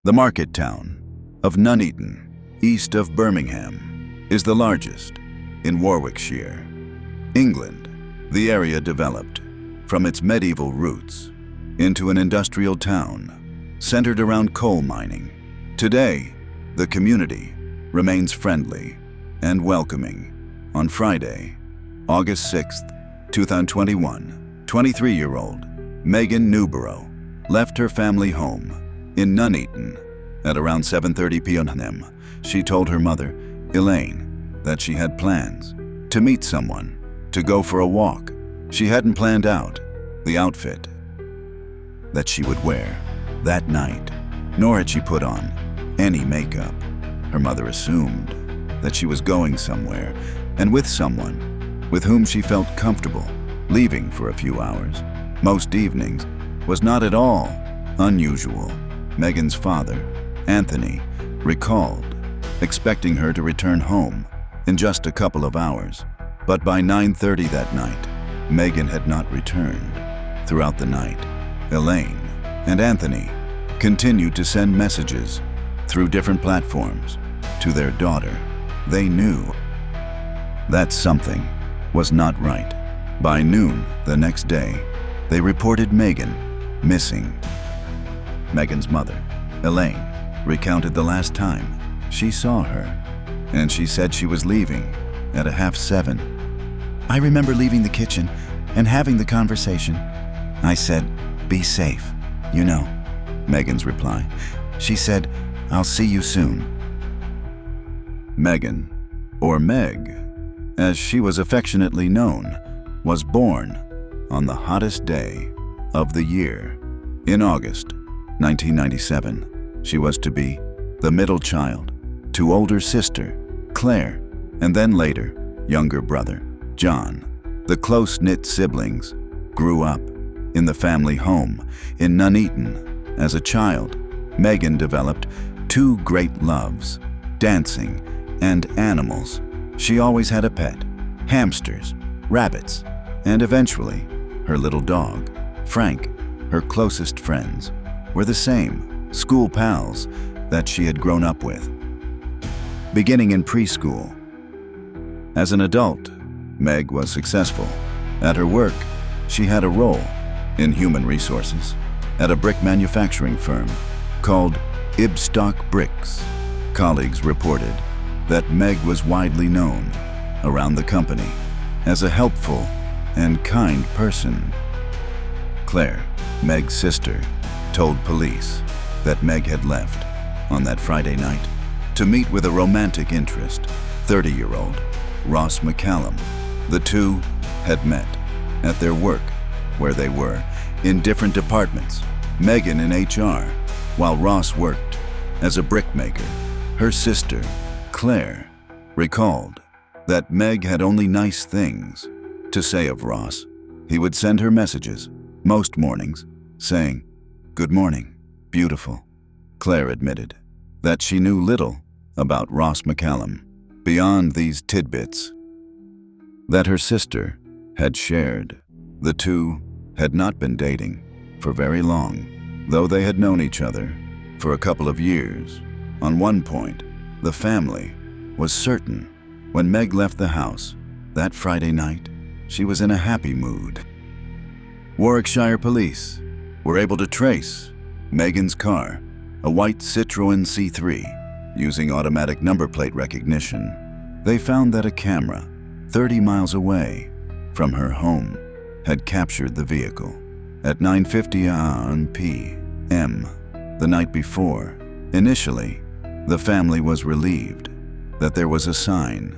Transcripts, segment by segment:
The market town of Nuneaton, east of Birmingham, is the largest in Warwickshire, England. The area developed from its medieval roots into an industrial town centered around coal mining. Today, the community remains friendly and welcoming. On Friday, August 6th, 2021, 23-year-old Megan Newborough left her family home in Nuneaton at around 7:30 p.m. She told her mother, Elaine, that she had plans to meet someone, to go for a walk. She hadn't planned out the outfit that she would wear that night, nor had she put on any makeup. Her mother assumed that she was going somewhere and with someone with whom she felt comfortable leaving for a few hours. Most evenings was not at all unusual. Megan's father, Anthony, recalled expecting her to return home in just a couple of hours. But by 9:30 that night, Megan had not returned. Throughout the night, Elaine and Anthony continued to send messages through different platforms to their daughter. They knew that something was not right. By noon the next day, they reported Megan missing. Megan's mother, Elaine, recounted the last time she saw her, and she said she was leaving at 7:30. I remember leaving the kitchen and having the conversation. I said, "Be safe, you know." Megan's reply, she said, "I'll see you soon." Megan, or Meg, as she was affectionately known, was born on the hottest day of the year. In August 1997, she was to be the middle child to older sister, Claire, and then later, younger brother, John. The close-knit siblings grew up in the family home in Nuneaton. As a child, Megan developed two great loves, dancing and animals. She always had a pet, hamsters, rabbits, and eventually, her little dog, Frank. Her closest friends were the same school pals that she had grown up with. Beginning in preschool. As an adult, Meg was successful. At her work, she had a role in human resources at a brick manufacturing firm called Ibstock Bricks. Colleagues reported that Meg was widely known around the company as a helpful and kind person. Claire, Meg's sister, told police that Meg had left on that Friday night to meet with a romantic interest, 30-year-old Ross McCallum. The two had met at their work, where they were in different departments, Megan in HR, while Ross worked as a brickmaker. Her sister, Claire, recalled that Meg had only nice things to say of Ross. He would send her messages most mornings, saying, "Good morning, beautiful." Claire admitted that she knew little about Ross McCallum beyond these tidbits that her sister had shared. The two had not been dating for very long, though they had known each other for a couple of years. On one point, the family was certain when Meg left the house that Friday night, she was in a happy mood. Warwickshire police were able to trace Megan's car, a white Citroën C3, using automatic number plate recognition. They found that a camera 30 miles away from her home had captured the vehicle at 9:50 p.m. the night before. Initially, the family was relieved that there was a sign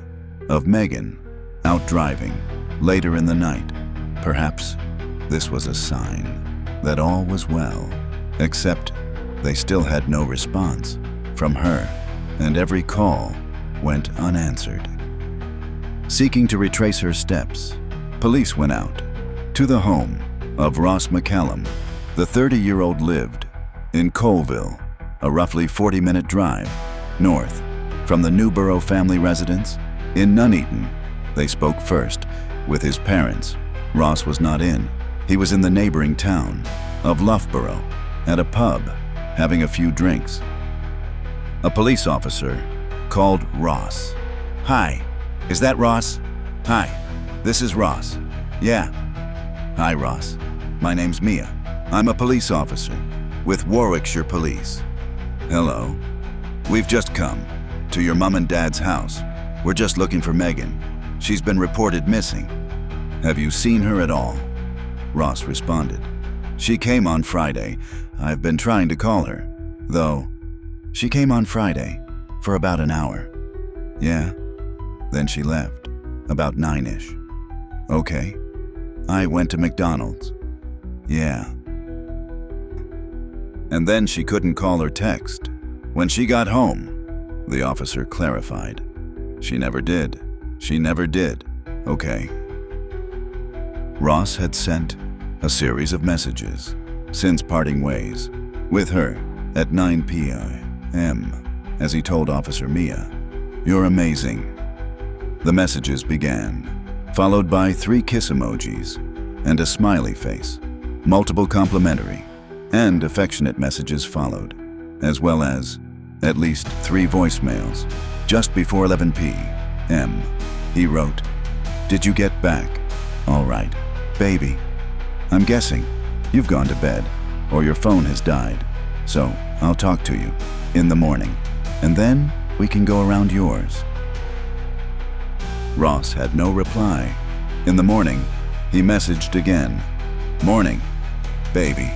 of Megan out driving later in the night. Perhaps this was a sign that all was well, except they still had no response from her, and every call went unanswered. Seeking to retrace her steps, police went out to the home of Ross McCallum. The 30-year-old lived in Colville, a roughly 40-minute drive north from the Newborough family residence in Nuneaton. They spoke first with his parents. Ross was not in. He was in the neighboring town of Loughborough at a pub having a few drinks. A police officer called Ross. "Hi, is that Ross? Hi, this is Ross. Yeah. Hi, Ross. My name's Mia. I'm a police officer with Warwickshire Police. Hello. We've just come to your mom and dad's house. We're just looking for Megan. She's been reported missing. Have you seen her at all?" Ross responded. "She came on Friday. I've been trying to call her, though. She came on Friday for about an hour." "Yeah. Then she left, about 9-ish. Okay. I went to McDonald's." "Yeah. And then she couldn't call or text. When she got home," the officer clarified. "She never did. She never did. Okay." Ross had sent a series of messages since parting ways with her at 9 p.m. as he told Officer Mia, "You're amazing." The messages began, followed by 3 kiss emojis and a smiley face. Multiple complimentary and affectionate messages followed, as well as at least 3 voicemails. Just before 11 p.m., he wrote, "Did you get back? All right, baby. I'm guessing you've gone to bed or your phone has died, so I'll talk to you in the morning, and then we can go around yours." Ross had no reply. In the morning, he messaged again. "Morning, baby.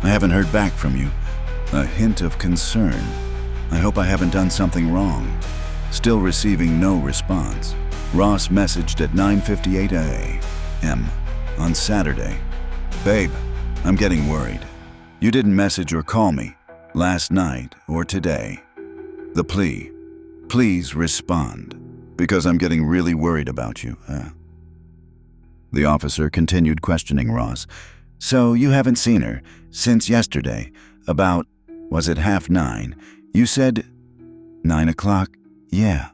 I haven't heard back from you. A hint of concern. I hope I haven't done something wrong." Still receiving no response, Ross messaged at 9:58 a.m. on Saturday. "Babe, I'm getting worried. You didn't message or call me last night or today. The plea, please respond, because I'm getting really worried about you." The officer continued questioning Ross. "So you haven't seen her since yesterday, about, was it 9:30? You said 9 o'clock? Yeah,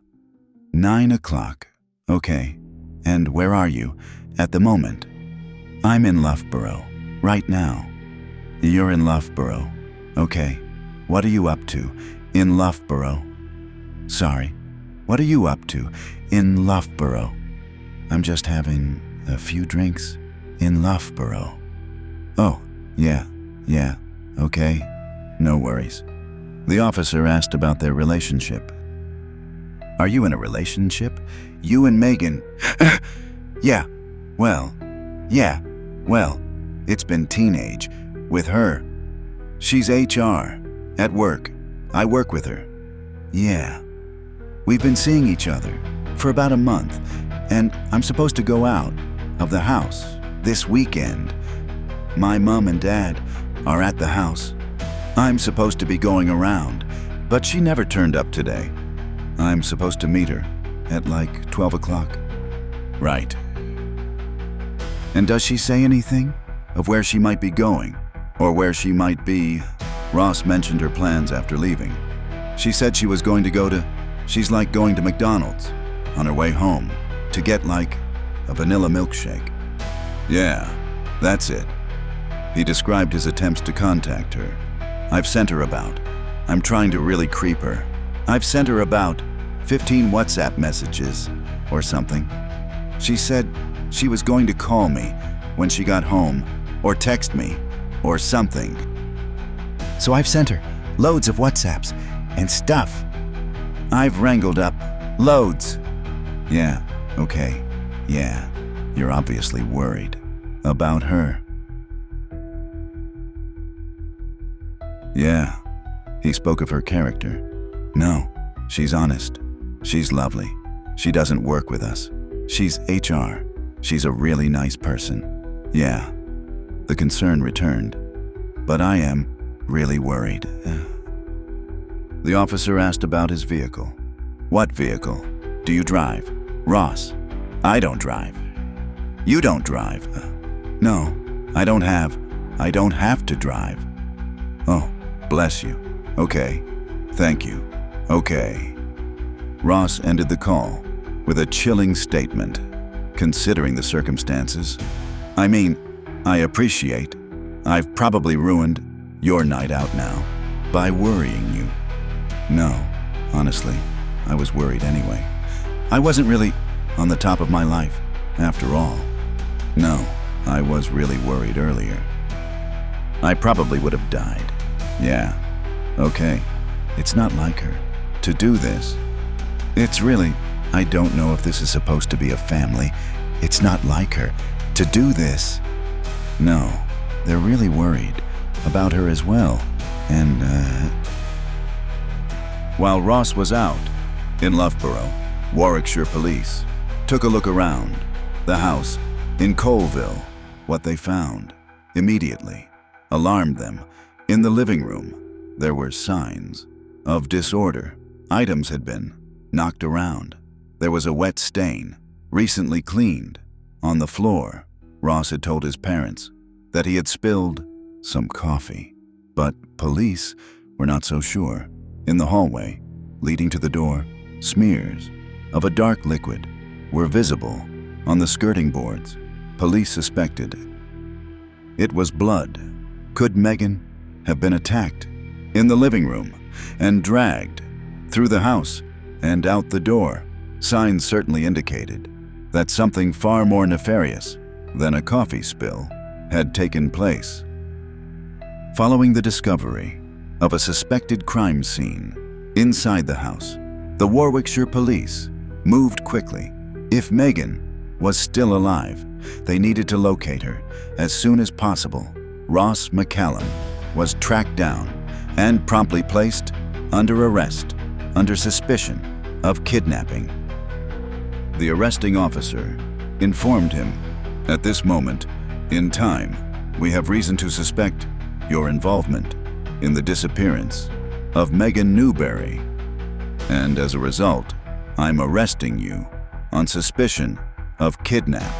9 o'clock. Okay. And where are you at the moment?" "I'm in Loughborough right now." "You're in Loughborough. Okay. What are you up to in Loughborough?" "Sorry. What are you up to in Loughborough?" "I'm just having a few drinks in Loughborough." "Oh, yeah. Okay. No worries." The officer asked about their relationship. "Are you in a relationship? You and Megan?" Yeah, well, it's been teenage with her. She's HR at work. I work with her." "Yeah. We've been seeing each other for about a month, and I'm supposed to go out of the house this weekend. My mom and dad are at the house. I'm supposed to be going around, but she never turned up today. I'm supposed to meet her at like 12 o'clock. "Right. And does she say anything of where she might be going or where she might be?" Ross mentioned her plans after leaving. "She said she was going to she's like going to McDonald's on her way home to get like a vanilla milkshake." "Yeah, that's it." He described his attempts to contact her. "I've sent her about. I'm trying to really creep her. I've sent her about 15 WhatsApp messages or something. She said she was going to call me when she got home or text me or something. So I've sent her loads of WhatsApps and stuff. I've wrangled up loads." "Yeah, okay. Yeah, you're obviously worried about her." "Yeah." He spoke of her character. "No, she's honest. She's lovely. She doesn't work with us. She's HR. She's a really nice person. Yeah." The concern returned. "But I am really worried." The officer asked about his vehicle. "What vehicle? Do you drive?" "Ross, I don't drive." "You don't drive?" "No, I don't have to drive." "Oh, bless you. Okay, thank you. Okay." Ross ended the call with a chilling statement. "Considering the circumstances, I mean, I appreciate. I've probably ruined your night out now. by worrying you? No, honestly, I was worried anyway. I wasn't really on the top of my life, after all. No, I was really worried earlier. I probably would have died. Yeah, okay. It's not like her to do this. It's really, I don't know if this is supposed to be a family. It's not like her to do this. No, they're really worried about her as well. And, While Ross was out in Loughborough, Warwickshire police took a look around the house in Colville. What they found immediately alarmed them. In the living room, there were signs of disorder. Items had been knocked around. There was a wet stain, recently cleaned, on the floor. Ross had told his parents that he had spilled some coffee, but police were not so sure. In the hallway leading to the door, smears of a dark liquid were visible on the skirting boards. Police suspected it was blood. Could Megan have been attacked in the living room and dragged through the house and out the door? Signs certainly indicated that something far more nefarious than a coffee spill had taken place. Following the discovery of a suspected crime scene inside the house, the Warwickshire police moved quickly. If Megan was still alive, they needed to locate her as soon as possible. Ross McCallum was tracked down and promptly placed under arrest under suspicion of kidnapping. The arresting officer informed him, "At this moment in time, we have reason to suspect your involvement in the disappearance of Megan Newborough, and as a result, I'm arresting you on suspicion of kidnap."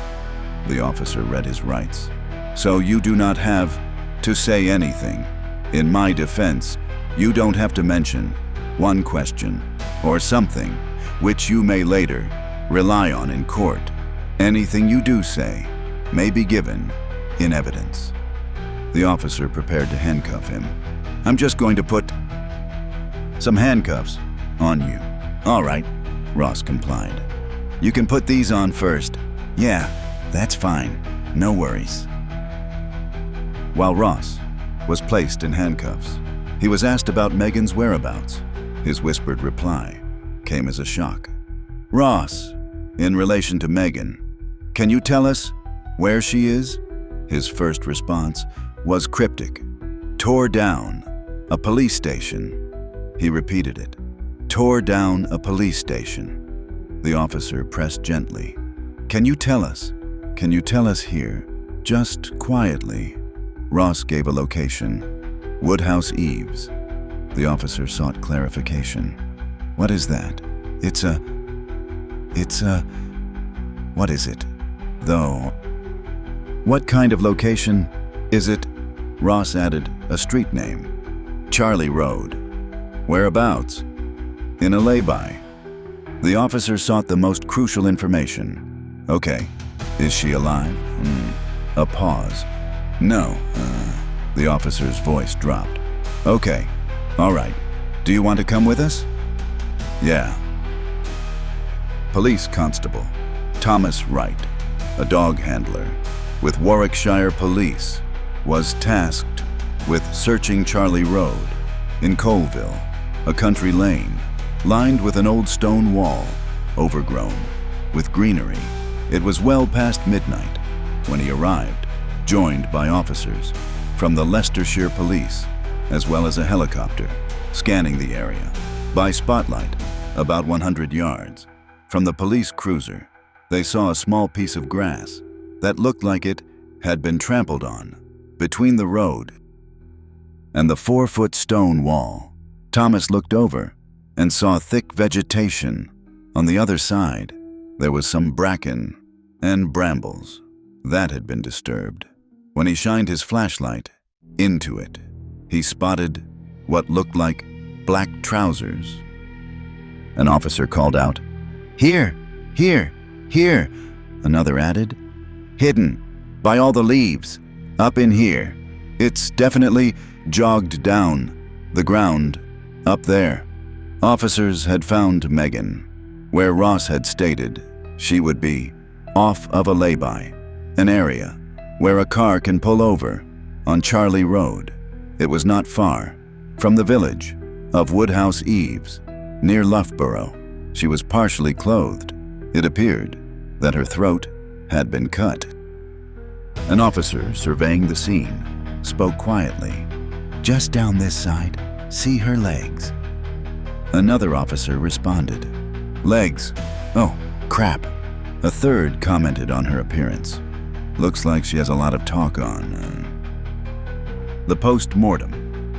The officer read his rights. "So you do not have to say anything. In my defense, you don't have to mention one question or something which you may later rely on in court. Anything you do say may be given in evidence." The officer prepared to handcuff him. "I'm just going to put some handcuffs on you." "All right," Ross complied. "You can put these on first." "Yeah, that's fine. No worries." While Ross was placed in handcuffs, he was asked about Megan's whereabouts. His whispered reply came as a shock. "Ross, in relation to Megan, can you tell us where she is?" His first response was cryptic. "Tore down a police station." He repeated it. "Tore down a police station." The officer pressed gently. Can you tell us here, just quietly?" Ross gave a location. Woodhouse Eaves. The officer sought clarification. "What is that?" It's a... What is it, though?" "What kind of location is it?" Ross added a street name. "Charlie Road." "Whereabouts?" "In a lay-by." The officer sought the most crucial information. "Okay, is she alive?" A pause. "No." The officer's voice dropped. "Okay, all right. Do you want to come with us?" "Yeah." Police Constable Thomas Wright, a dog handler with Warwickshire Police, was tasked with searching Charlie Road in Colville, a country lane lined with an old stone wall, overgrown with greenery. It was well past midnight when he arrived, joined by officers from the Leicestershire Police, as well as a helicopter scanning the area. By spotlight, about 100 yards from the police cruiser, they saw a small piece of grass that looked like it had been trampled on between the road and the 4-foot stone wall. Thomas looked over and saw thick vegetation. On the other side, there was some bracken and brambles that had been disturbed. When he shined his flashlight into it, he spotted what looked like black trousers. An officer called out, "Here, here, here." Another added, "Hidden by all the leaves, up in here. It's definitely jogged down The ground, up there. Officers had found Megan, where Ross had stated she would be, off of a lay-by, an area where a car can pull over on Charlie Road. It was not far from the village of Woodhouse Eaves, near Loughborough. She was partially clothed. It appeared that her throat had been cut. An officer surveying the scene spoke quietly. "Just down this side. See her legs." Another officer responded. "Legs? Oh, crap." A third commented on her appearance. "Looks like she has a lot of talk on." The post-mortem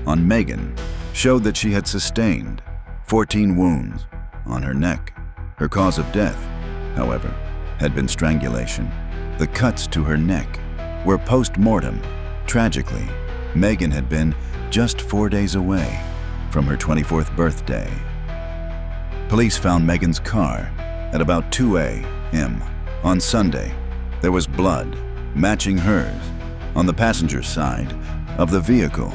on Megan showed that she had sustained 14 wounds on her neck. Her cause of death, however, had been strangulation. The cuts to her neck were post-mortem. Tragically, Megan had been just 4 days away from her 24th birthday. Police found Megan's car at about 2 a.m. on Sunday. There was blood matching hers on the passenger side of the vehicle,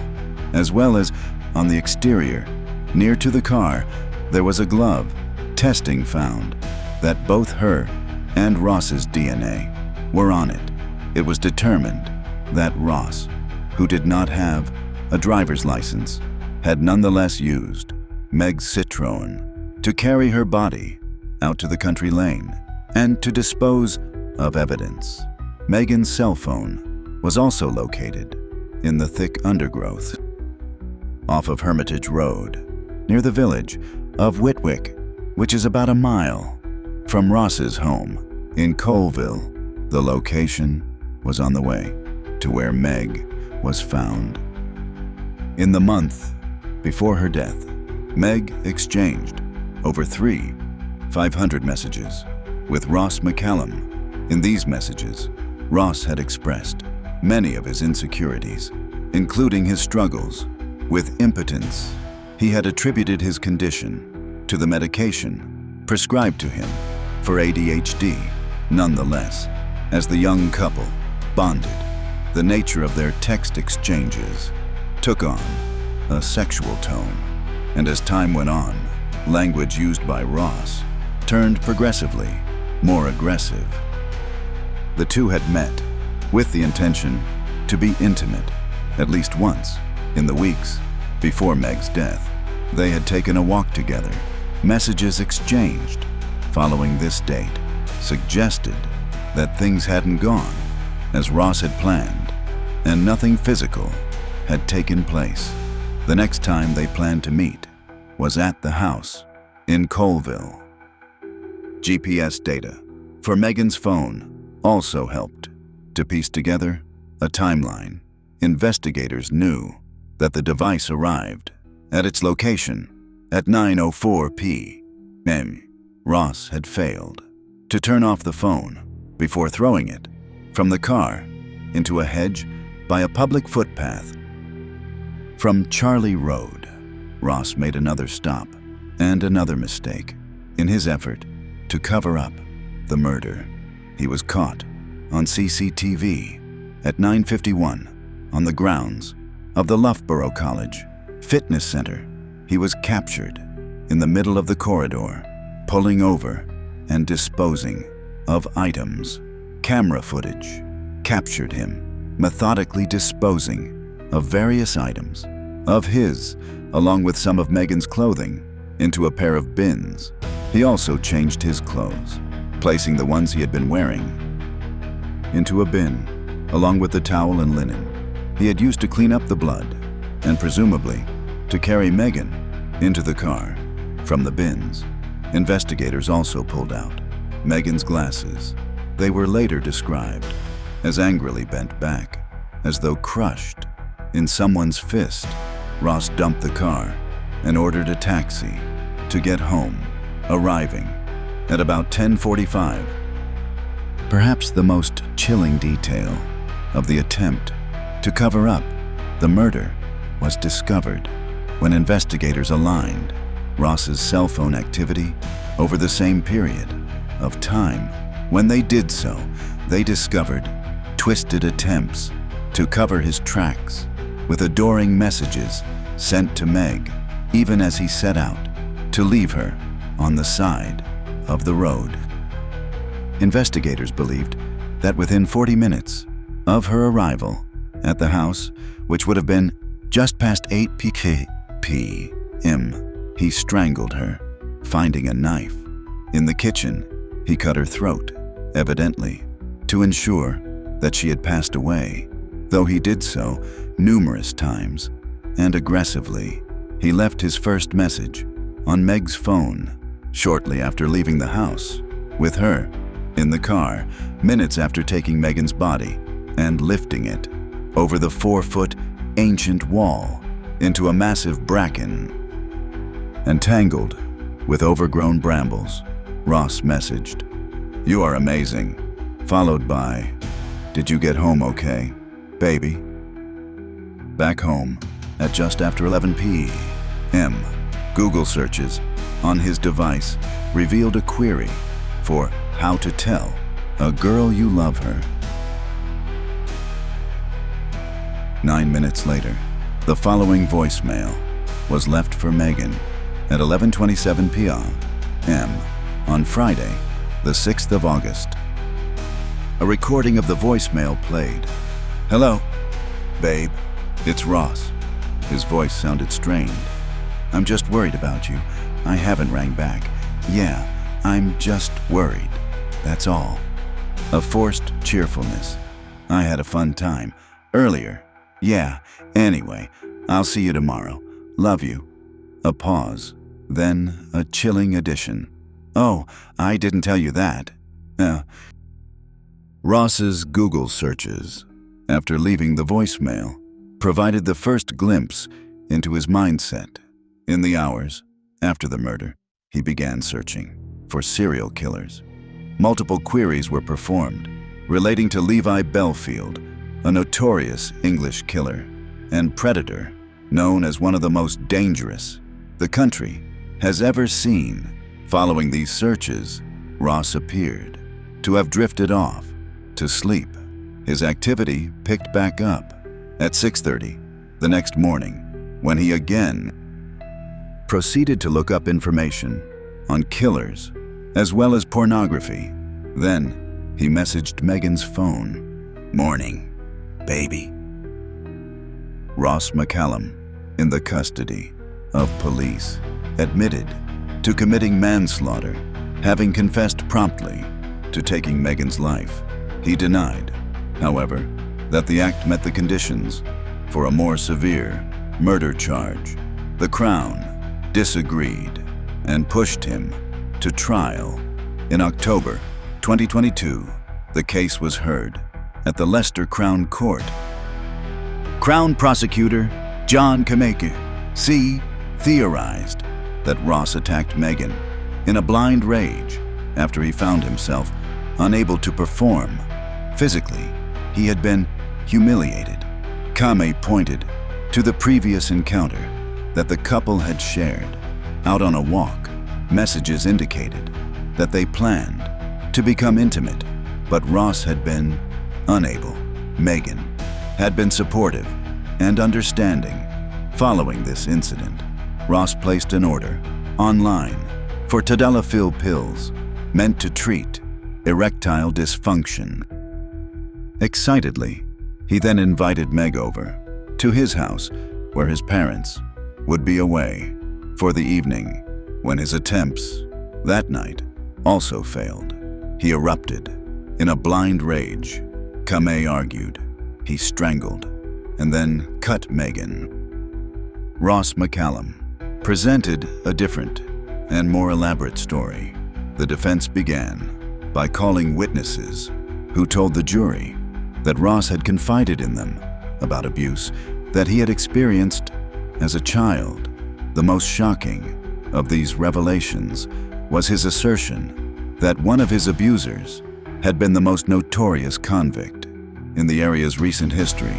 as well as on the exterior. Near to the car, there was a glove. Testing found that both her and Ross's DNA were on it. It was determined that Ross, who did not have a driver's license, had nonetheless used Meg's Citroën to carry her body out to the country lane and to dispose of evidence. Megan's cell phone was also located in the thick undergrowth off of Hermitage Road, near the village of Whitwick, which is about a mile from Ross's home in Colville. The location was on the way to where Meg was found. In the month before her death, Meg exchanged over 500 messages with Ross McCallum. In these messages, Ross had expressed many of his insecurities, including his struggles with impotence. He had attributed his condition to the medication prescribed to him for ADHD. Nonetheless, as the young couple bonded, the nature of their text exchanges took on a sexual tone, and as time went on, language used by Ross turned progressively more aggressive. The two had met with the intention to be intimate at least once in the weeks before Meg's death. They had taken a walk together. Messages exchanged following this date suggested that things hadn't gone as Ross had planned, and nothing physical had taken place. The next time they planned to meet was at the house in Colville. GPS data for Megan's phone also helped to piece together a timeline. Investigators knew that the device arrived at its location at 9:04 p.m. Ross had failed to turn off the phone before throwing it from the car into a hedge by a public footpath. From Charlie Road, Ross made another stop and another mistake in his effort to cover up the murder. He was caught on CCTV at 9:51 on the grounds of the Loughborough College Fitness Center. He was captured in the middle of the corridor, pulling over and disposing of items. Camera footage captured him methodically disposing of various items of his, along with some of Megan's clothing, into a pair of bins. He also changed his clothes, placing the ones he had been wearing into a bin, along with the towel and linen he had used to clean up the blood, and presumably to carry Megan into the car. From the bins, investigators also pulled out Megan's glasses. They were later described as angrily bent back, as though crushed in someone's fist. Ross dumped the car and ordered a taxi to get home, arriving at about 10:45. Perhaps the most chilling detail of the attempt to cover up the murder was discovered when investigators aligned Ross's cell phone activity over the same period of time. When they did so, they discovered twisted attempts to cover his tracks with adoring messages sent to Meg even as he set out to leave her on the side of the road. Investigators believed that within 40 minutes of her arrival at the house, which would have been just past 8 p.m., he strangled her, finding a knife. In the kitchen, he cut her throat, evidently to ensure that she had passed away, though he did so numerous times and aggressively. He left his first message on Meg's phone shortly after leaving the house, with her in the car minutes after taking Megan's body and lifting it over the 4-foot ancient wall into a massive bracken. Entangled with overgrown brambles, Ross messaged, "You are amazing," followed by, "Did you get home okay, baby?" Back home at just after 11 p.m., Google searches on his device revealed a query for how to tell a girl you love her. 9 minutes later, the following voicemail was left for Megan at 11:27 p.m. on Friday, the 6th of August. A recording of the voicemail played. "Hello, babe, it's Ross." His voice sounded strained. "I'm just worried about you. I haven't rang back. Yeah, I'm just worried. That's all." A forced cheerfulness. "I had a fun time earlier. Yeah, anyway, I'll see you tomorrow. Love you." A pause, then a chilling addition. "Oh, I didn't tell you that." Ross's Google searches, after leaving the voicemail, provided the first glimpse into his mindset. In the hours after the murder, he began searching for serial killers. Multiple queries were performed relating to Levi Belfield, a notorious English killer and predator known as one of the most dangerous the country has ever seen. Following these searches, Ross appeared to have drifted off to sleep. His activity picked back up at 6:30 the next morning, when he again proceeded to look up information on killers as well as pornography. Then he messaged Megan's phone. "Morning, baby." Ross McCallum, in the custody of police, admitted to committing manslaughter, having confessed promptly to taking Megan's life. He denied, however, that the act met the conditions for a more severe murder charge. The Crown disagreed and pushed him to trial. In October 2022, the case was heard at the Leicester Crown Court. Crown prosecutor John Kameke theorized that Ross attacked Megan in a blind rage after he found himself unable to perform. Physically, he had been humiliated. Kame pointed to the previous encounter that the couple had shared. Out on a walk, messages indicated that they planned to become intimate, but Ross had been unable. Megan had been supportive and understanding. Following this incident, Ross placed an order online for tadalafil pills meant to treat erectile dysfunction. Excitedly, he then invited Meg over to his house, where his parents would be away for the evening. When his attempts that night also failed, he erupted in a blind rage. Kame argued he strangled and then cut Megan. Ross McCallum presented a different and more elaborate story. The defense began by calling witnesses who told the jury that Ross had confided in them about abuse that he had experienced as a child. The most shocking of these revelations was his assertion that one of his abusers had been the most notorious convict in the area's recent history.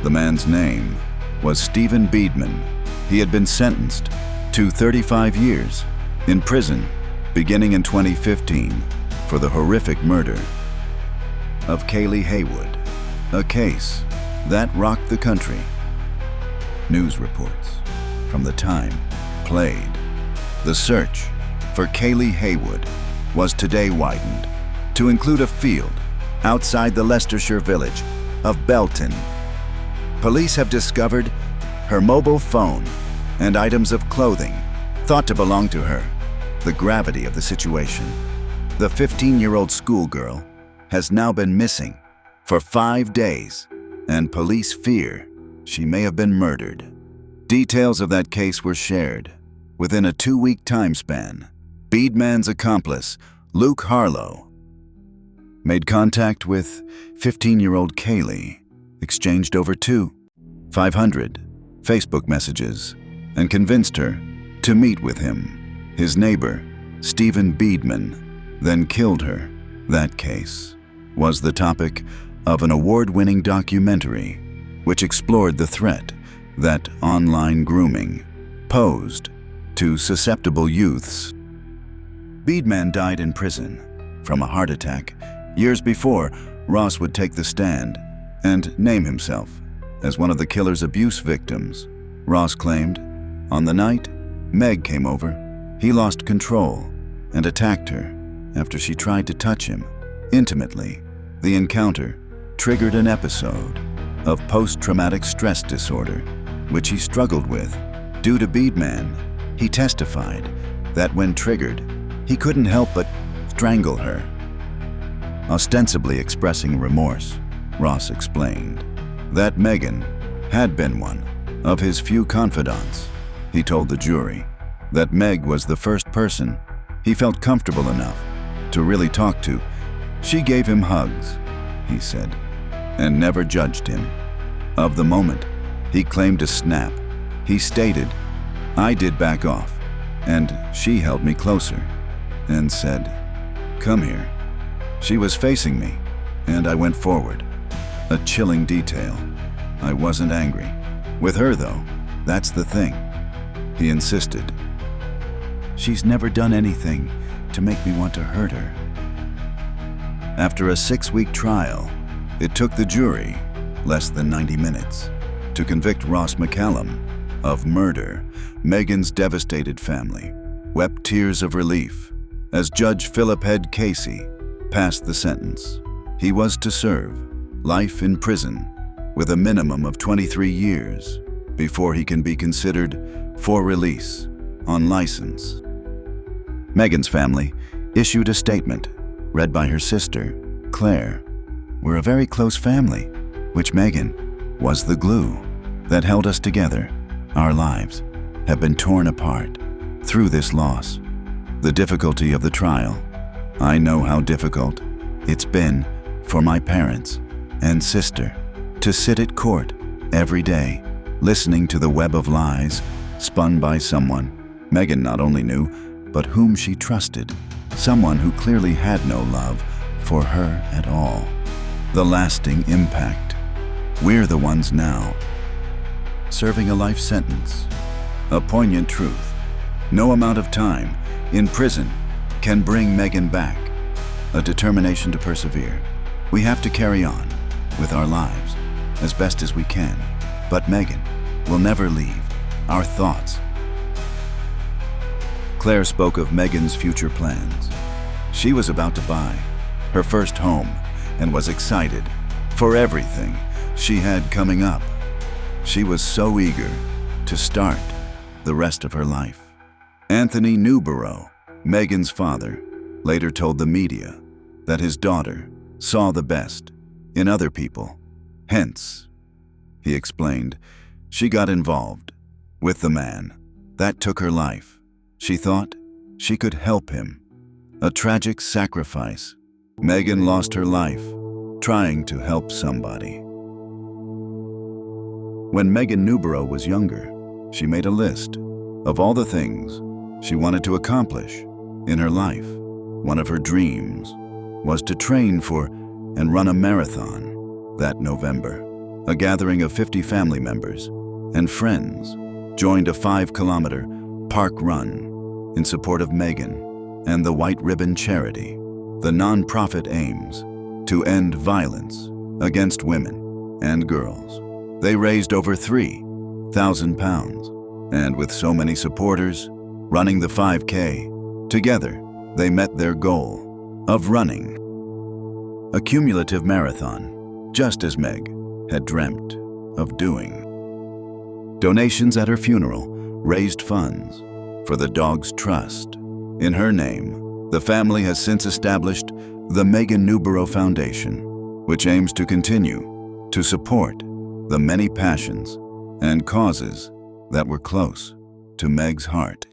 The man's name was Stephen Beedman. He had been sentenced to 35 years in prison beginning in 2015 for the horrific murder of Kaylee Haywood, a case that rocked the country. News reports from the time played. The search for Kaylee Haywood was today widened to include a field outside the Leicestershire village of Belton. Police have discovered her mobile phone and items of clothing thought to belong to her. The gravity of the situation. The 15-year-old schoolgirl has now been missing for 5 days, and police fear she may have been murdered. Details of that case were shared within a 2-week time span. Beadman's accomplice, Luke Harlow, made contact with 15-year-old Kaylee, exchanged over 500 Facebook messages, and convinced her to meet with him. His neighbor, Stephen Beadman, then killed her. That case was the topic of an award-winning documentary which explored the threat that online grooming posed to susceptible youths. Beadman died in prison from a heart attack years before Ross would take the stand and name himself as one of the killer's abuse victims. Ross claimed, on the night Meg came over, he lost control and attacked her after she tried to touch him intimately. The encounter triggered an episode of post-traumatic stress disorder, which he struggled with. Due to Beadman, he testified that when triggered, he couldn't help but strangle her. Ostensibly expressing remorse, Ross explained that Megan had been one of his few confidants. He told the jury that Meg was the first person he felt comfortable enough to really talk to. She gave him hugs, he said, and never judged him. Of the moment he claimed to snap, he stated, "I did back off, and she held me closer and said, 'Come here.' She was facing me, and I went forward." A chilling detail. I wasn't angry with her, though. That's the thing, he insisted. She's never done anything to make me want to hurt her. After a 6-week trial, it took the jury less than 90 minutes to convict Ross McCallum of murder. Megan's devastated family wept tears of relief as Judge Philip Head Casey passed the sentence. He was to serve life in prison with a minimum of 23 years before he can be considered for release on license. Megan's family issued a statement read by her sister, Claire. "We're a very close family, which Megan was the glue that held us together. Our lives have been torn apart through this loss. The difficulty of the trial. I know how difficult it's been for my parents and sister to sit at court every day, listening to the web of lies spun by someone Megan not only knew, but whom she trusted, someone who clearly had no love for her at all. The lasting impact. We're the ones now, serving a life sentence. A poignant truth. No amount of time in prison can bring Megan back. A determination to persevere. We have to carry on with our lives as best as we can, but Megan will never leave our thoughts." Claire spoke of Megan's future plans. She was about to buy her first home and was excited for everything she had coming up. She was so eager to start the rest of her life. Anthony Newborough, Megan's father, later told the media that his daughter saw the best in other people. Hence, he explained, she got involved with the man that took her life. She thought she could help him. A tragic sacrifice. Megan lost her life trying to help somebody. When Megan Newborough was younger, she made a list of all the things she wanted to accomplish in her life. One of her dreams was to train for and run a marathon. That November, a gathering of 50 family members and friends joined a 5-kilometer park run in support of Megan and the White Ribbon Charity. The nonprofit aims to end violence against women and girls. They raised over £3,000 And with so many supporters running the 5K, together they met their goal of running a cumulative marathon, just as Meg had dreamt of doing. Donations at her funeral raised funds for the dog's trust. In her name, the family has since established the Megan Newborough Foundation, which aims to continue to support the many passions and causes that were close to Meg's heart.